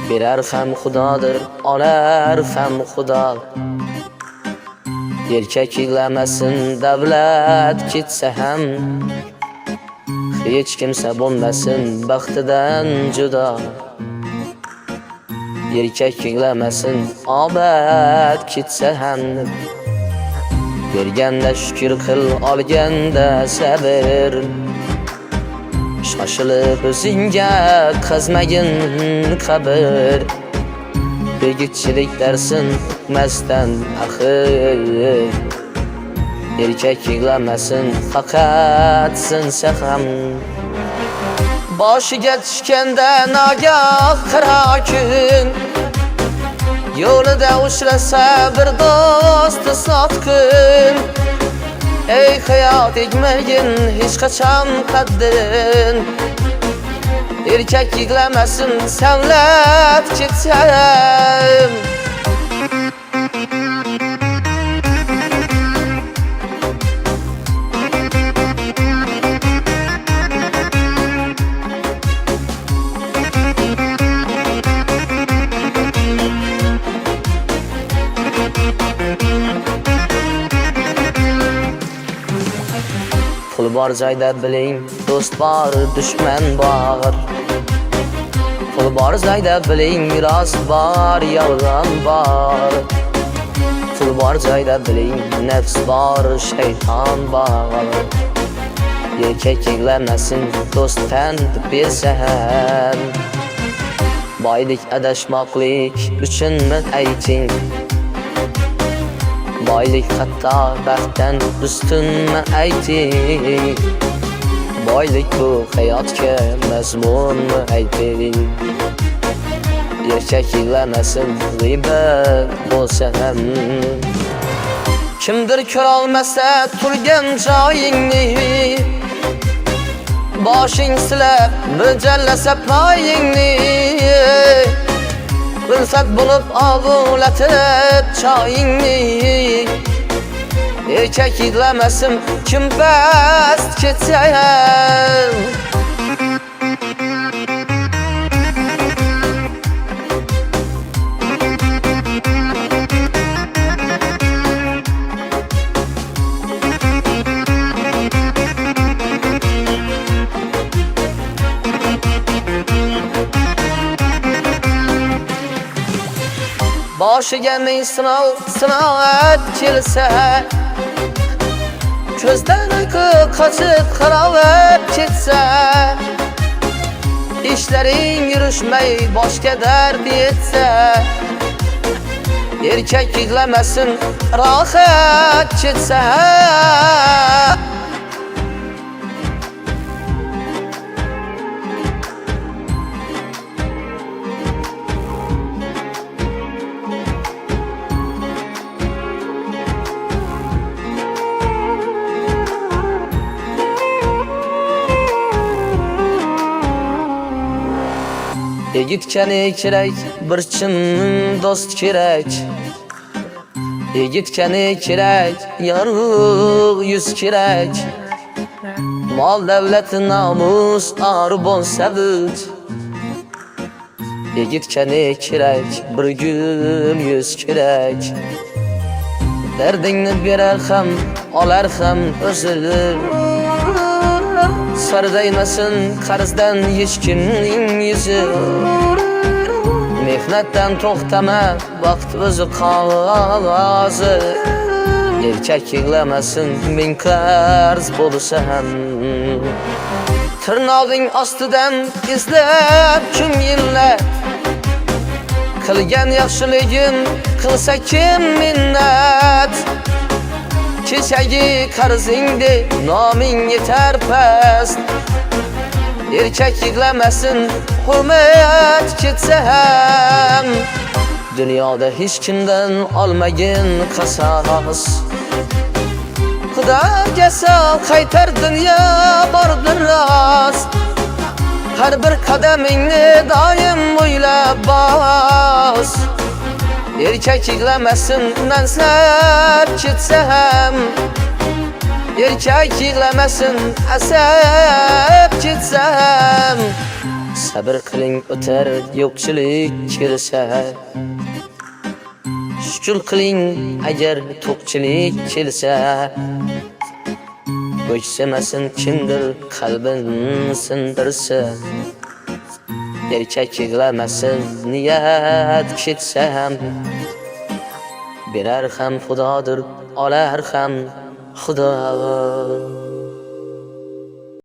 Birer ham Xudodir, olar ham Xudo. Erkak yig'lamasin, davlat ketsa ham, hech kimsa bo'lmasin baxtidan judo. Erkak yig'lamasin, obad ketsa ham, berganda shukr qil, olganda sabr. Shoshilib o'zingga qazmagin qabr. Begitchilik darsin o'tmasdan axir. Erkak yig'lamasin, faqat sinsa ham. Boshiga tushganda nagah qaro kun, yo'lida uchrasa bir do'sti sotqin. Ey hayot egmagin hech qachon qaddin. Erkak yig'lamasin, savlat ketsam. Pul bor joyda biling, do'st bor, dushman bor. Pul bor joyda biling, rost bor, yolg'on bor. Pul bor joyda biling, nafs bor, shayton bor. Erkak yig'lamasin, do'stdan bersa ham. Boylik adashmoqlik uchunmi ayting? Boylik hatto baxtdan ustunmi ayting? Boylik bu hayotga mazmunmi ayting? Erkak yig'lamasin, g'iybat bo'lsa ham. Kimdir ko'rolmasa turgan joyingni, boshing silab mo'ljallasa poyingni. Fırsat bulup ağlatıp çayını. Erkak yig'lamasin, kim past ketsa ham. Boshiga ming sinov kelsa, ko'zdan uyqu qochib xarobat ketsa, ishlaring yurishmay boshga dard yetsa, erkak yig'lamasin, rohat ketsa. Yigitga kerak, bir chin do'st kerak. Yigitga kerak, yorug' yuz kerak. Mol davlat nomus or bo'lsa but. Yigitga kerak, bir gum yuz kerak. Dardingni berar ham, olar ham o'zi. Sardaymasin qarzdan hech kimning yuzi. Mehnatdan to'xtama, vaqt o'zi qog'ozi. Erkak yig'lamasin, ming qarz bo'lsa ham. Tirnog'ing ostidan izlab kun yillab, qilgan yaxshiligim qilsa kim minnat. Kechagi qarzingda noming yetar past. Erkak yig'lamasin, hurmat ketsa ham. Dunyoda hech kimdan olmagin qasos. Xudoga sol qaytar, dunyo bordir rost. Har bir qadamingni doim o'ylab bos. Erkak yig'lamasin, mansab ketsa ham. Erkak yig'lamasin, asab ketsa ham. Sabr qiling o'tar yo'qchilik kelsa. Shukr qiling agar to'qchilik kelsa. O'chsamasin kimdir qalbin sindirsa. Erkak yig'lamasin niyat ketsam. Berar ham Xudodir, olar ham Xudo.